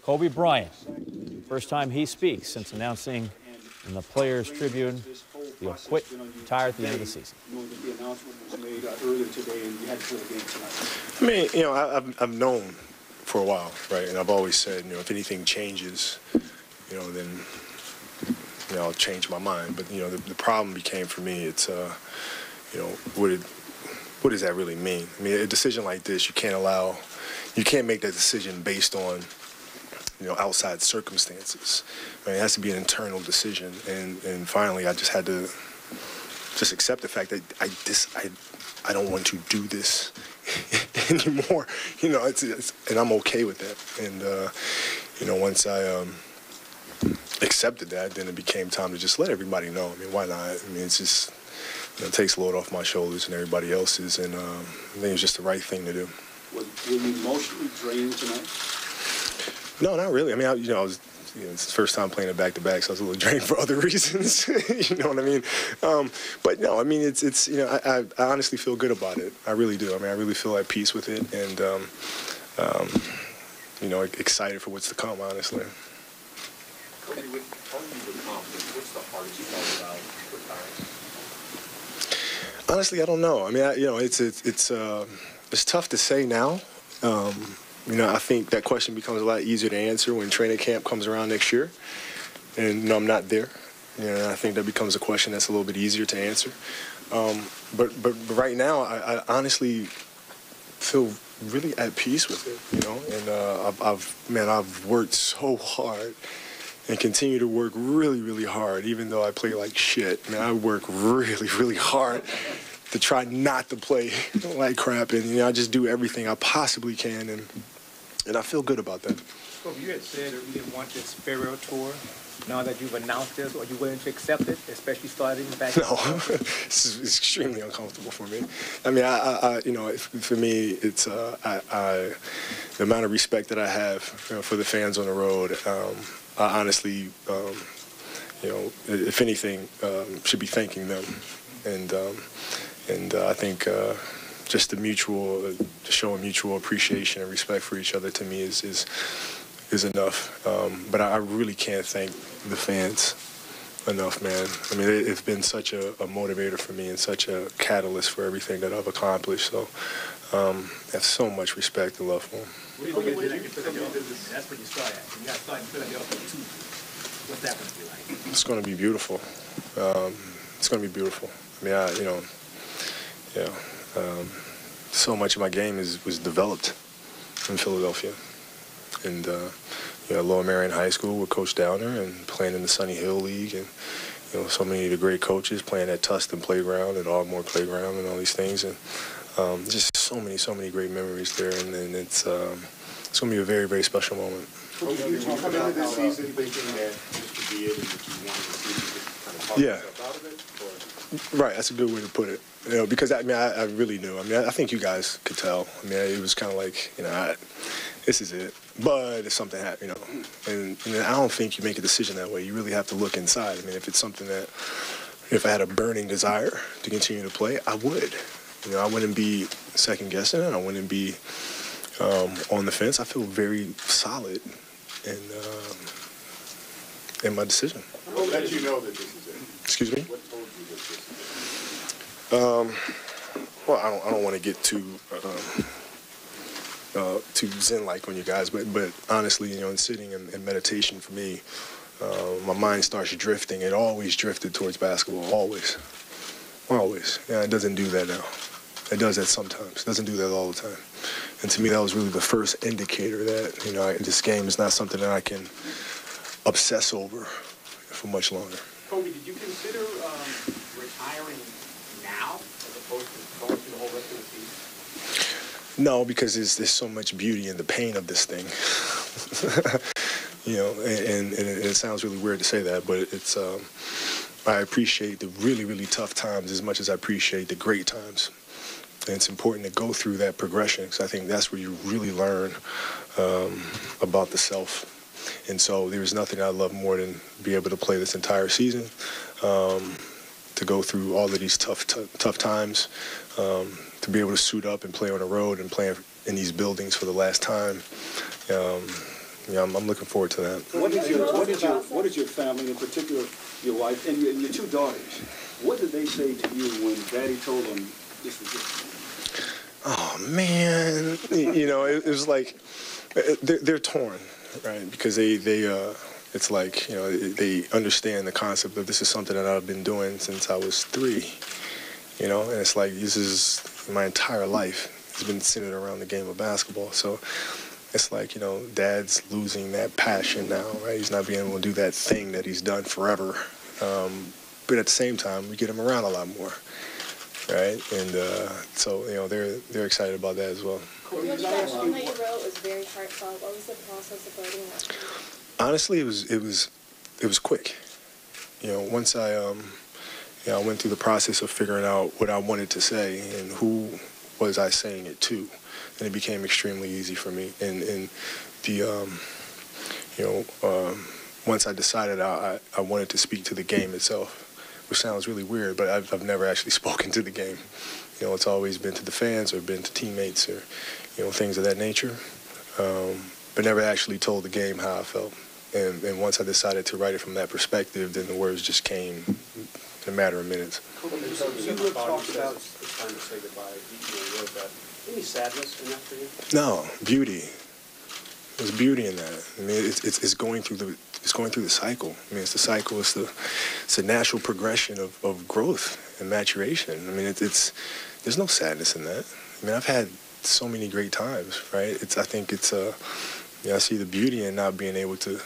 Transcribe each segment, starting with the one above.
Kobe Bryant, first time he speaks since announcing in the Players Tribune he'll quit, retire at the end of the season. I mean, you know, I've known for a while, right? And I've always said, you know, if anything changes, you know, then, you know, I'll change my mind. But, you know, the problem became for me, it's, you know, what does that really mean? I mean, a decision like this, you can't make that decision based on, you know, outside circumstances. I mean, it has to be an internal decision. And finally, I just had to just accept the fact that I don't want to do this anymore. You know, and I'm okay with that. And, you know, once I accepted that, then it became time to just let everybody know. I mean, why not? I mean, it's just, you know, it takes a load off my shoulders and everybody else's. And I think it was just the right thing to do. Were you emotionally drained tonight? No, not really. I mean, you know, it's the first time playing it back-to-back, so I was a little drained for other reasons. You know what I mean? But no, I mean, it's you know, I honestly feel good about it. I really do. I mean, I really feel at peace with it, and you know, excited for what's to come. Honestly. Kobe, with all the confidence, what's the hardest part about retiring? Honestly, I don't know. I mean, you know, it's tough to say now. You know, I think that question becomes a lot easier to answer when training camp comes around next year. And, you know, I'm not there. You know, I think that becomes a question that's a little bit easier to answer. But right now, I honestly feel really at peace with it, you know. And I've worked so hard and continue to work really, really hard, even though I play like shit. Man, I work really, really hard to try not to play like crap, and you know, I just do everything I possibly can, and I feel good about that. Kobe, you had said that you didn't want this farewell tour. Now that you've announced this, are you willing to accept it, especially starting back? No, it's extremely uncomfortable for me. I mean, I you know, for me, it's the amount of respect that I have, you know, for the fans on the road. I honestly, you know, if anything, should be thanking them, and I think just to show a mutual appreciation and respect for each other to me is enough. But I really can't thank the fans enough, man. I mean, it's been such a motivator for me and such a catalyst for everything that I've accomplished. So I have so much respect and love for them. That's where you start at. You got to start in Philadelphia, too. What's that going to be like? It's going to be beautiful. It's going to be beautiful. I mean, you know, so much of my game was developed in Philadelphia. And, you know, Lower Marion High School with Coach Downer and playing in the Sunny Hill League, and, you know, so many of the great coaches playing at Tustin Playground and Ardmore Playground and all these things. And just so many great memories there. And it's going to be a very, very special moment. Did you come into this season thinking that this could be it and that you wanted to see kind of talk yourself out of it? Or? Right, that's a good way to put it. You know, because I mean, I really knew. I mean, I think you guys could tell. I mean, it was kind of like, you know, this is it. But if something happened, you know, and I don't think you make a decision that way. You really have to look inside. I mean, if it's something that, if I had a burning desire to continue to play, I would. You know, I wouldn't be second guessing it. I wouldn't be on the fence. I feel very solid in my decision. What let you know that this is it? Excuse me? What told you that this is it? Well, I don't want to get too zen-like on you guys, but honestly, you know, in sitting in meditation for me, my mind starts drifting. It always drifted towards basketball, always. Yeah, it doesn't do that now. It does that sometimes. It doesn't do that all the time. And to me, that was really the first indicator that, you know, this game is not something that I can obsess over for much longer. Kobe, did you consider retiring now as opposed to going through the whole rest of the season? No, because there's so much beauty in the pain of this thing. You know, and it sounds really weird to say that, but it's I appreciate the really, really tough times as much as I appreciate the great times. And it's important to go through that progression, because I think that's where you really learn about the self. And so there's nothing I love more than be able to play this entire season, to go through all of these tough times, to be able to suit up and play on the road and play in these buildings for the last time. yeah, I'm looking forward to that. What is your family, in particular your wife and your two daughters, what did they say to you when Daddy told them this was it? Oh man, you know, it was like they're torn, right? Because it's like, you know, they understand the concept of this is something that I've been doing since I was 3, you know, and it's like this is my entire life has been centered around the game of basketball. So it's like, you know, Dad's losing that passion now, right? He's not being able to do that thing that he's done forever. But at the same time, we get him around a lot more, right? And so, you know, they're excited about that as well. The caption that you wrote was very heartfelt. What was the process of writing that? Honestly, it was quick. You know, once I went through the process of figuring out what I wanted to say and who was I saying it to, and it became extremely easy for me. And once I decided I wanted to speak to the game itself, which sounds really weird, but I've never actually spoken to the game. You know, it's always been to the fans or been to teammates or, you know, things of that nature, but never actually told the game how I felt. And once I decided to write it from that perspective, then the words just came in a matter of minutes. You have talked about it's time to say goodbye. You wrote that. Any sadness in that for you? No, beauty. There's beauty in that. I mean, it's going through the cycle. I mean, it's the cycle. It's a natural progression of growth and maturation. I mean, there's no sadness in that. I mean, I've had so many great times, right? I think I see the beauty in not being able to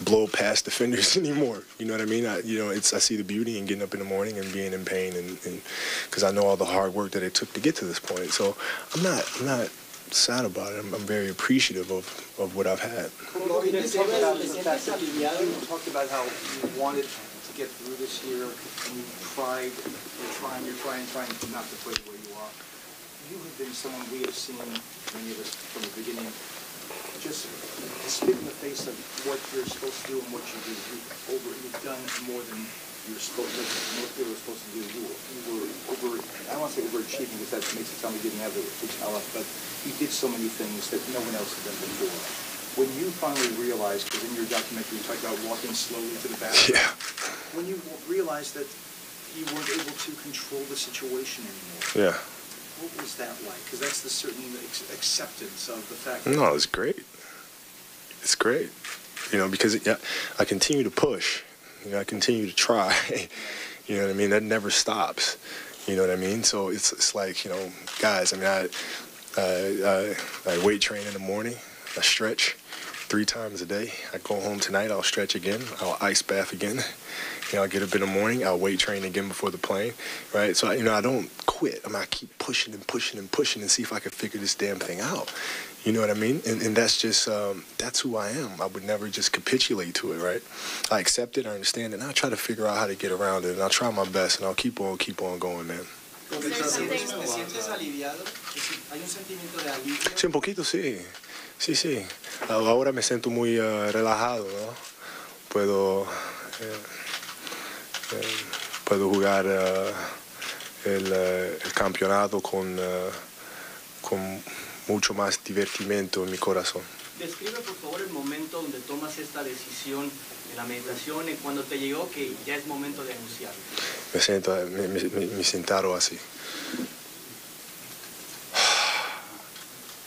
blow past defenders anymore. You know what I mean? I see the beauty in getting up in the morning and being in pain, and because I know all the hard work that it took to get to this point. So I'm not sad about it. I'm very appreciative of what I've had. You talked about how you wanted to get through this year, and you're trying not to play where you are. You have been someone we have seen, many of us from the beginning, just spit in the face of what you're supposed to do and what you do. You've done more than most people are supposed to do. You were I don't want to say overachieving because that makes it sound like you didn't have the talent, but you did so many things that no one else had done before. When you finally realized, because in your documentary you talked about walking slowly to the bathroom, Yeah. when you realized that you weren't able to control the situation anymore, Yeah. what was that like? Because that's the certain acceptance of the fact that... No, it's great. It's great. You know, because I continue to push. You know, I continue to try. You know what I mean? That never stops. You know what I mean? So it's like, you know, guys, I mean, I weight train in the morning. I stretch 3 times a day. I go home tonight, I'll stretch again. I'll ice bath again. You know, I'll get up in the morning, I'll weight train again before the plane, right? So, you know, I don't quit. I mean, I keep pushing and pushing and pushing and see if I can figure this damn thing out. You know what I mean? And that's just, that's who I am. I would never just capitulate to it, right? I accept it, I understand it, and I'll try to figure out how to get around it, and I'll try my best, and I'll keep on going, man. Sí, un poquito, sí. Sí. Ahora me siento muy relajado, ¿no? Puedo jugar el campeonato con mucho más divertimento en mi corazón. Describe por favor el momento donde tomas esta decisión en la meditación y cuando te llegó que ya es momento de anunciarlo. Me sentaron así.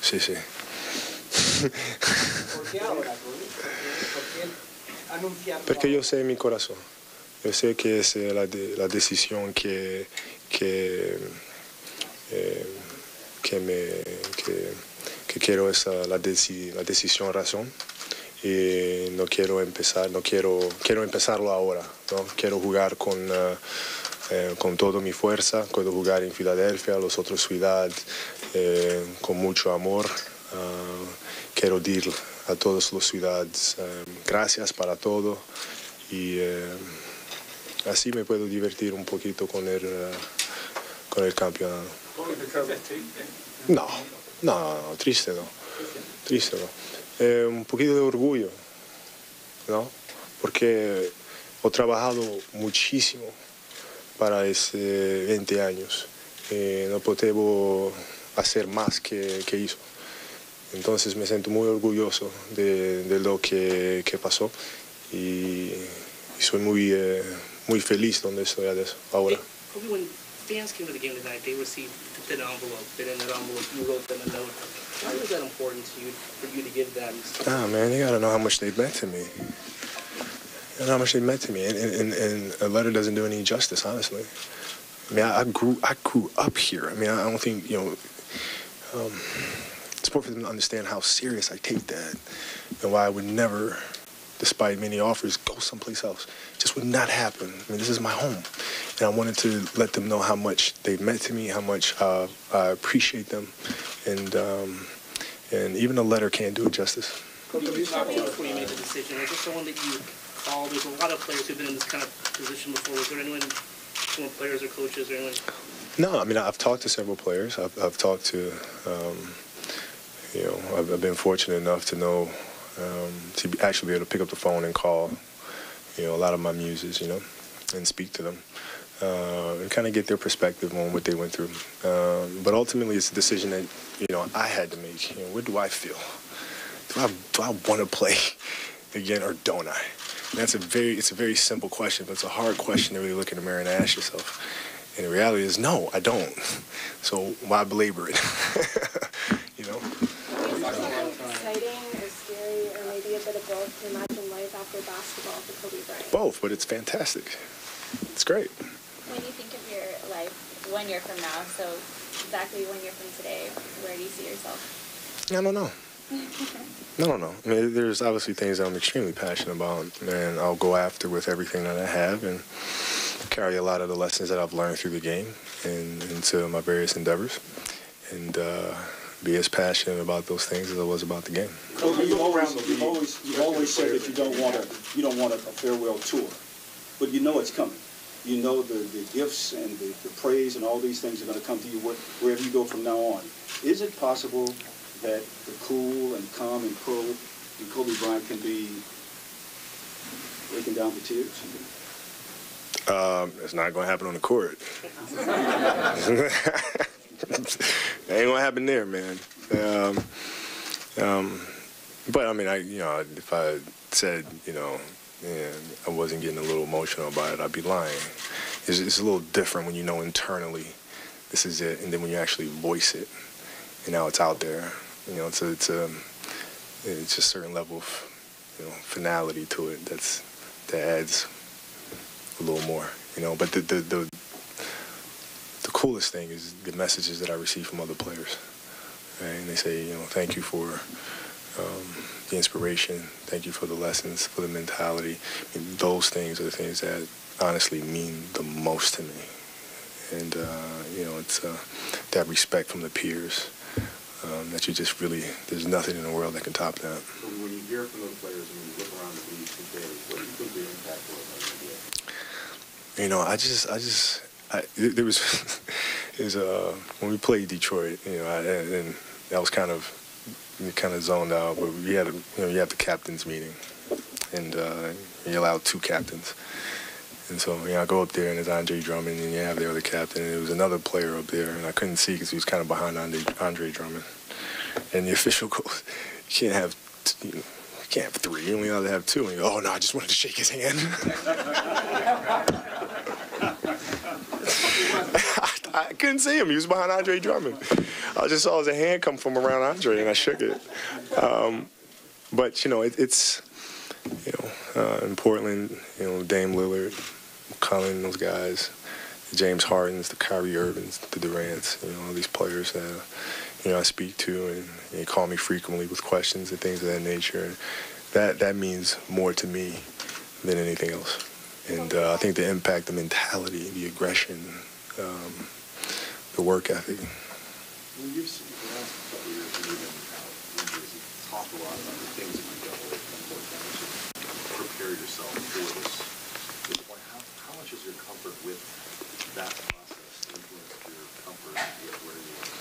Sí. ¿Por qué ahora, Tony? ¿Por qué anunciarlo? Porque yo sé en mi corazón. Yo sé que es la decisión que quiero, es la decisión razón. Y no quiero empezarlo ahora, ¿no? Quiero jugar con toda mi fuerza, quiero jugar en Filadelfia, las otras ciudades, con mucho amor. Quiero decir a todas las ciudades gracias para todo y así me puedo divertir un poquito con el campeonato. No, triste no. Un poquito de orgullo, ¿no? Porque he trabajado muchísimo para esos 20 años. No puedo hacer más que hizo. Entonces me siento muy orgulloso de lo que pasó y soy muy feliz donde estoy ahora. Kobe, when fans came to the game tonight, they received the envelope, and in that envelope you wrote them a note. Why was that important to you, for you to give them? Man, they gotta know how much they meant to me. You know how much they meant to me, and a letter doesn't do any justice, honestly. I mean, I grew up here. I mean, I don't think, it's important for them to understand how serious I take that and why I would never, despite many offers, go someplace else. It just would not happen. I mean, this is my home. And I wanted to let them know how much they meant to me, how much I appreciate them. And even a letter can't do it justice. Kobe, you talked to you before you made the decision. Was there someone that you called? There's a lot of players who've been in this kind of position before. Was there anyone, former players or coaches or anyone? No, I mean, I've talked to several players. I've talked to, I've been fortunate enough to know, to actually be able to pick up the phone and call, a lot of my muses, and speak to them, and kind of get their perspective on what they went through. But ultimately, it's a decision that, I had to make. What do I feel? Do I want to play again or don't I? And it's a very simple question, but it's a hard question to really look in the mirror and ask yourself. And the reality is, no, I don't. So why belabor it? Exciting or scary or maybe a bit of both to imagine life after basketball for Kobe Bryant? Both, but it's fantastic. It's great. When you think of your life 1 year from now, so exactly 1 year from today, where do you see yourself? I don't know. I don't know. I mean, there's obviously things that I'm extremely passionate about, and I'll go after with everything that I have and carry a lot of the lessons that I've learned through the game and into my various endeavors, and be as passionate about those things as I was about the game. You've always said that you don't want a farewell tour, but you know it's coming. You know the gifts and the praise and all these things are going to come to you wherever you go from now on. Is it possible that the cool and calm and pro and Kobe Bryant can be breaking down to tears? It's not going to happen on the court. It ain't going to happen there, man. But I mean, if I said, I wasn't getting a little emotional about it, I'd be lying. It's a little different when you know internally this is it, and then when you actually voice it, and now it's out there. It's a certain level of, finality to it that adds a little more, But the coolest thing is the messages that I receive from other players, right? And they say, thank you for the inspiration, thank you for the lessons, for the mentality. And those things are the things that honestly mean the most to me. And it's that respect from the peers. That you just really, there's nothing in the world that can top that. So when you hear from those players and when you look around the league today, what do you think the impact was on the NBA? There was when we played Detroit, and that was kind of zoned out, but we had you have the captains meeting, and you allowed 2 captains. And so, I go up there, and there's Andre Drummond, and you have the other captain, and there was another player up there, and I couldn't see because he was kind of behind Andre Drummond. And the official goes, you can't have 3, you only allowed to have 2. And you go, oh, no, I just wanted to shake his hand. I couldn't see him. He was behind Andre Drummond. I just saw his hand come from around Andre, and I shook it. But, it's, in Portland, Dame Lillard, Cullen, those guys, the James Hardens, the Kyrie Irvings, the Durants, all these players that, I speak to and they call me frequently with questions and things of that nature. That means more to me than anything else. And I think the impact, the mentality, the aggression, the work ethic. Well, you've seen the last couple of years, you've talked a lot about the things that you've done away from the court to prepare yourself for this point. How much is your comfort with that process influenced your comfort with where you are now?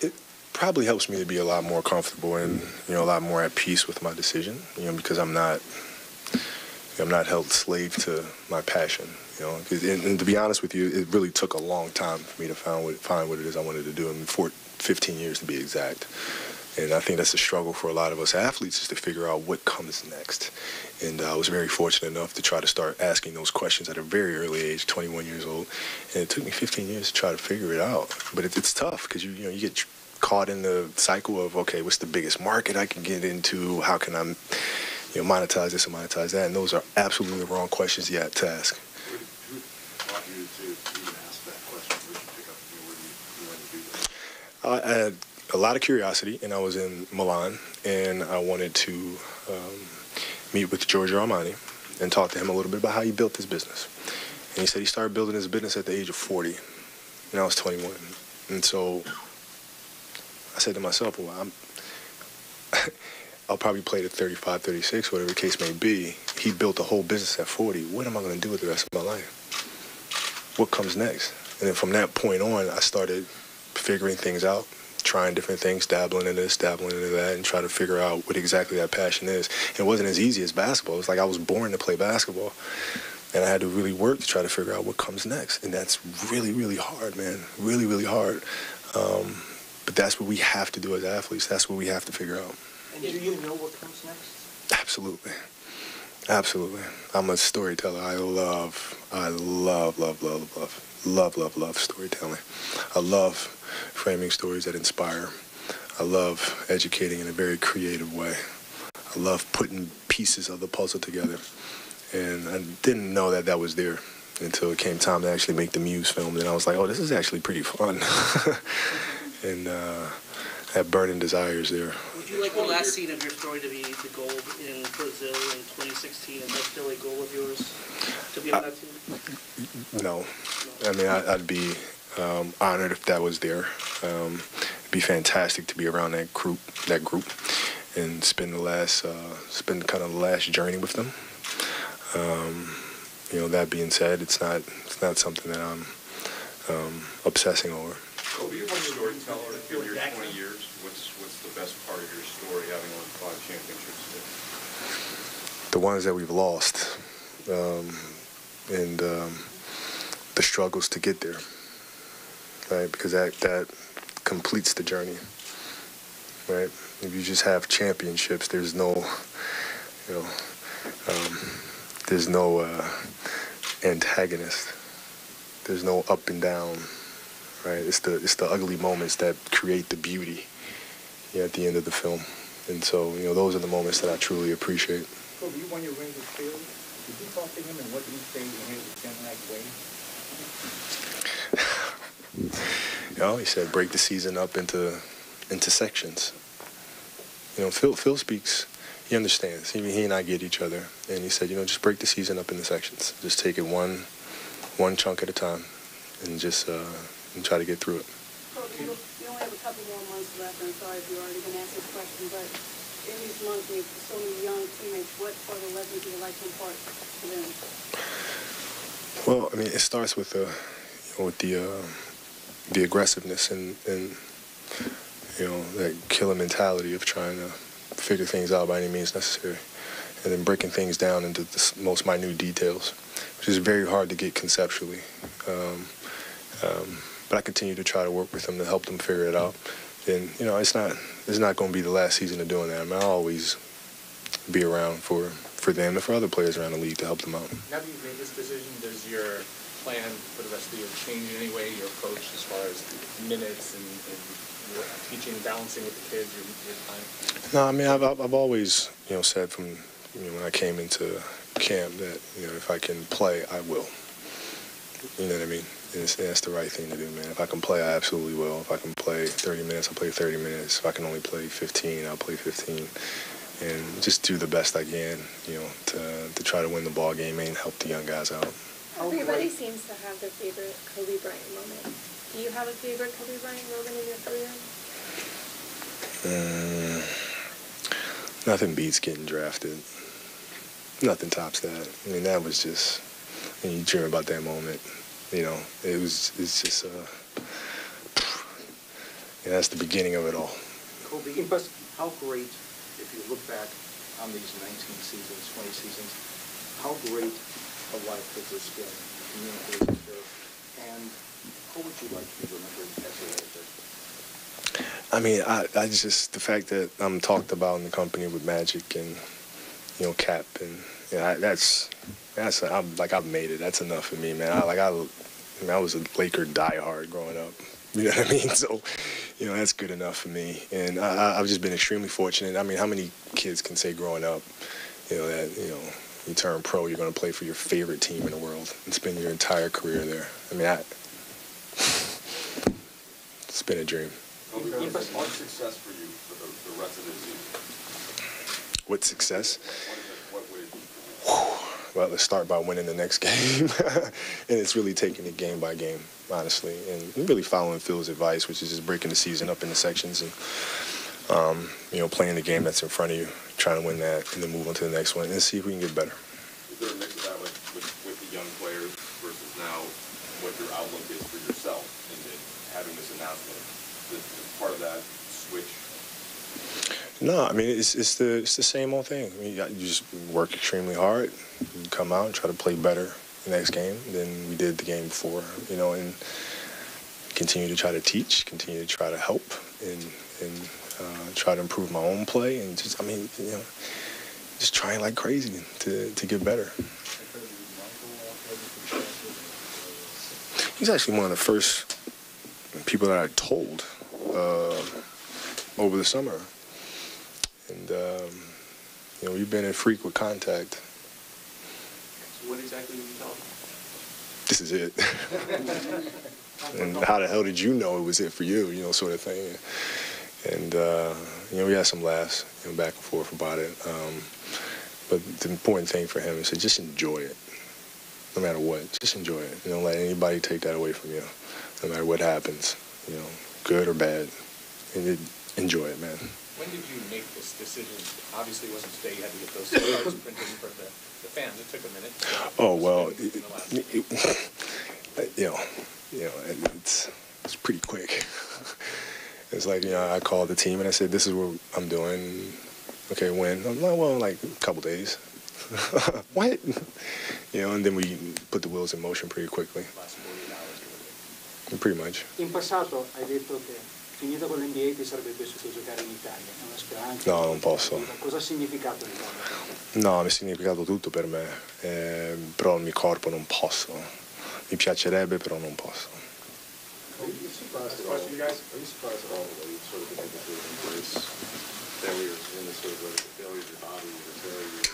It probably helps me to be a lot more comfortable and a lot more at peace with my decision. Because I'm not held slave to my passion. And to be honest with you, it really took a long time for me to find what it is I wanted to do. I mean, 15 years to be exact. And I think that's a struggle for a lot of us athletes, is to figure out what comes next. And I was very fortunate enough to try to start asking those questions at a very early age, 21 years old. And it took me 15 years to try to figure it out. But it's tough because you get caught in the cycle of, okay, what's the biggest market I can get into? How can I monetize this and monetize that? And those are absolutely the wrong questions yet to ask. Who taught you to even ask that question? Where did you pick up? Where did you learn to do that? I had a lot of curiosity, and I was in Milan, and I wanted to meet with Giorgio Armani and talk to him a little bit about how he built his business. And he said he started building his business at the age of 40, and I was 21. And so I said to myself, well, I'll probably play to 35, 36, whatever the case may be. He built a whole business at 40. What am I going to do with the rest of my life? What comes next? And then from that point on, I started figuring things out, trying different things, dabbling in this, dabbling into that, and trying to figure out what exactly that passion is. And it wasn't as easy as basketball. It was like I was born to play basketball. And I had to really work to try to figure out what comes next. And that's really, really hard, man. Really, really hard. But that's what we have to do as athletes. That's what we have to figure out. And do you know what comes next? Absolutely. Absolutely. I'm a storyteller. I love storytelling. I love framing stories that inspire. I love educating in a very creative way. I love putting pieces of the puzzle together. And I didn't know that was there until it came time to actually make the Muse film. And I was like, oh, this is actually pretty fun. And that burning desire is there. Would you like the last scene of your story to be the gold in Brazil in 2016? Is that still a goal of yours, to be on that team? No. I mean, I'd be honored if that was there. It'd be fantastic to be around that group, and spend kind of the last journey with them. That being said, it's not something that I'm obsessing over. Kobe, you're one storyteller. In your 20 years, what's the best part of your story, having won 5 championships? The ones that we've lost, and the struggles to get there, right? Because that completes the journey, right? If you just have championships, there's no antagonist. There's no up and down, right? It's the ugly moments that create the beauty at the end of the film. And so, those are the moments that I truly appreciate. Kobe, you won your ring with Phil. Did you talk to him, and what did he say in his generalized way? He said break the season up into sections. Phil speaks. He understands. He and I get each other. And he said, just break the season up into sections. Just take it one chunk at a time, and just and try to get through it. Coach, we only have a couple more months left. I'm sorry if you're already going to ask this question, but in these months with so many young teammates, what are the lessons you would like to impart to them? Well, I mean, it starts with the aggressiveness and that killer mentality of trying to figure things out by any means necessary, and then breaking things down into the most minute details, which is very hard to get conceptually. But I continue to try to work with them to help them figure it out. And it's not going to be the last season of doing that. I mean, I'll always be around for them and for other players around the league to help them out. Now that you've made this decision, does your plan for the rest of the year change in any way, your approach as far as minutes and teaching, balancing with the kids, your time? No, I mean, I've always, said from, when I came into camp that, if I can play, I will. You know what I mean? And that's the right thing to do, man. If I can play, I absolutely will. If I can play 30 minutes, I'll play 30 minutes. If I can only play 15, I'll play 15. And just do the best I can, to try to win the ball game and help the young guys out. Everybody seems to have their favorite Kobe Bryant moment. Do you have a favorite Kobe Bryant moment in your career? Nothing beats getting drafted. Nothing tops that. I mean, that was just, you dream about that moment. It's just, that's the beginning of it all. Kobe, how great, if you look back on these 19 seasons, 20 seasons, how great a life has this been, communicating here, and how would you like to be remembered as a I mean, I just, the fact that I'm talked about in the company with Magic and, you know, Cap, and that's I've made it. That's enough for me, man. I was a Laker diehard growing up. You know what I mean? So, you know, that's good enough for me. And I've just been extremely fortunate. I mean, how many kids can say growing up, you know, that, you know, you turn pro, you're going to play for your favorite team in the world and spend your entire career there? I mean, it's been a dream. What's success for you for the rest of the season? What success? What would? Well, let's start by winning the next game. And it's really taking it game by game, honestly, and really following Phil's advice, which is just breaking the season up into sections and, you know, playing the game that's in front of you, trying to win that, and then move on to the next one and see if we can get better. Is there a mix of that with the young players versus now what your outlook is for yourself and having this announcement? Is part of that switch? No, I mean, it's the same old thing. I mean, you just work extremely hard, you come out and try to play better the next game than we did the game before, you know, and continue to try to teach, continue to try to help, and try to improve my own play, and just, I mean, you know, just trying like crazy to get better. He's actually one of the first people that I told over the summer. And, you know, we've been in frequent contact. So what exactly did you tell him? This is it. And how the hell did you know it was it for you, you know, sort of thing. And, you know, we had some laughs, you know, back and forth about it. But the important thing for him is to just enjoy it, no matter what. Just enjoy it. You don't let anybody take that away from you, no matter what happens, you know, good or bad. And enjoy it, man. When did you make this decision? Obviously, it wasn't today. You had to get those cards printed for the fans. It took a minute. Oh, well, it's pretty quick. It's like, you know, I called the team and I said, this is what I'm doing. Okay, when? I'm like, well, like a couple days. What? You know, and then we put the wheels in motion pretty quickly. Last 48 hours. Pretty much. In passato hai detto che finita con l'NBA ti sarebbe piaciuto giocare in Italia. È una speranza. No, non posso. Cosa ha significato l'Italia? No, mi ha significato tutto per me, però il mio corpo non posso. Mi piacerebbe, però non posso. Are you surprised at all the way you sort of been able to embrace failures in this sort of way, the failure of your body, the failure of your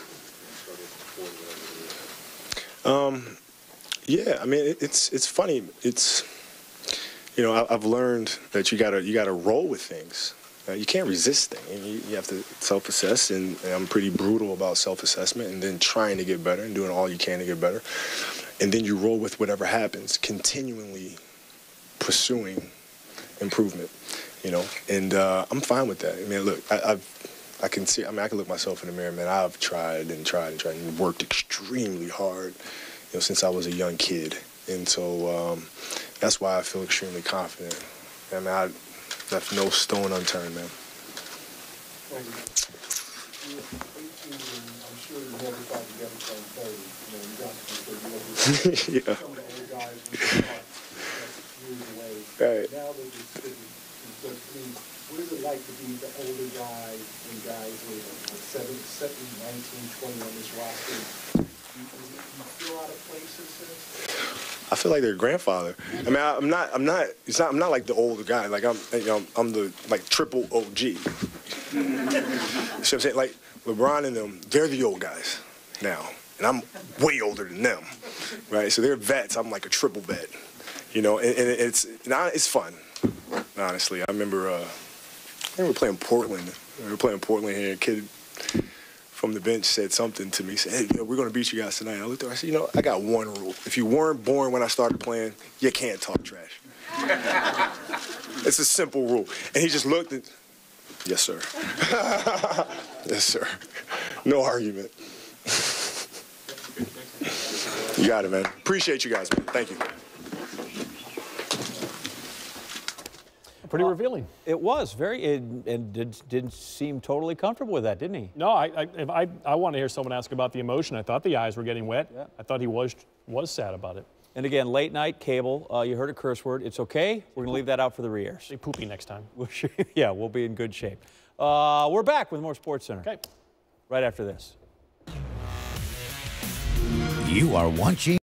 struggles before whatever it is? Yeah, I mean, it's funny. It's, you know, I've learned that you gotta roll with things. You can't resist things. You have to self-assess, and I'm pretty brutal about self-assessment, and then trying to get better and doing all you can to get better. And then you roll with whatever happens, continually pursuing improvement, you know. And I'm fine with that. I mean, look, I can see, I mean, I can look myself in the mirror, man. I've tried and worked extremely hard, you know, since I was a young kid. And so that's why I feel extremely confident. I mean, I left no stone unturned, man. I'm sure you never thought you'd ever turn 30. You know, you got to 30. Yeah. Some of the older guys we thought years away. Right. Now that it's sitting, I mean, what is it like to be the older guy when guys were 17, 19, 20 on this roster? Do you feel out of place in a sense? I feel like their grandfather. I mean, I'm not like the older guy. Like I'm the like triple OG. You know what I'm saying? Like LeBron and them, they're the old guys now, and I'm way older than them, right? So they're vets. I'm like a triple vet, you know. And it's fun, honestly. I remember playing Portland. We were playing Portland here. A kid from the bench said something to me. He said, hey, you know, we're going to beat you guys tonight. And I looked at him. I said, you know, I got one rule. If you weren't born when I started playing, you can't talk trash. It's a simple rule. And he just looked at, yes, sir. Yes, sir. No argument. You got it, man. Appreciate you guys, man. Thank you. Pretty revealing. It was very, and didn't seem totally comfortable with that, didn't he? No, I want to hear someone ask about the emotion. I thought the eyes were getting wet. Yeah. I thought he was sad about it. And again, late night cable, you heard a curse word. It's okay. We're going to leave that out for the re-airs. Say poopy next time. Yeah, we'll be in good shape. We're back with more SportsCenter. Okay. Right after this. You are watching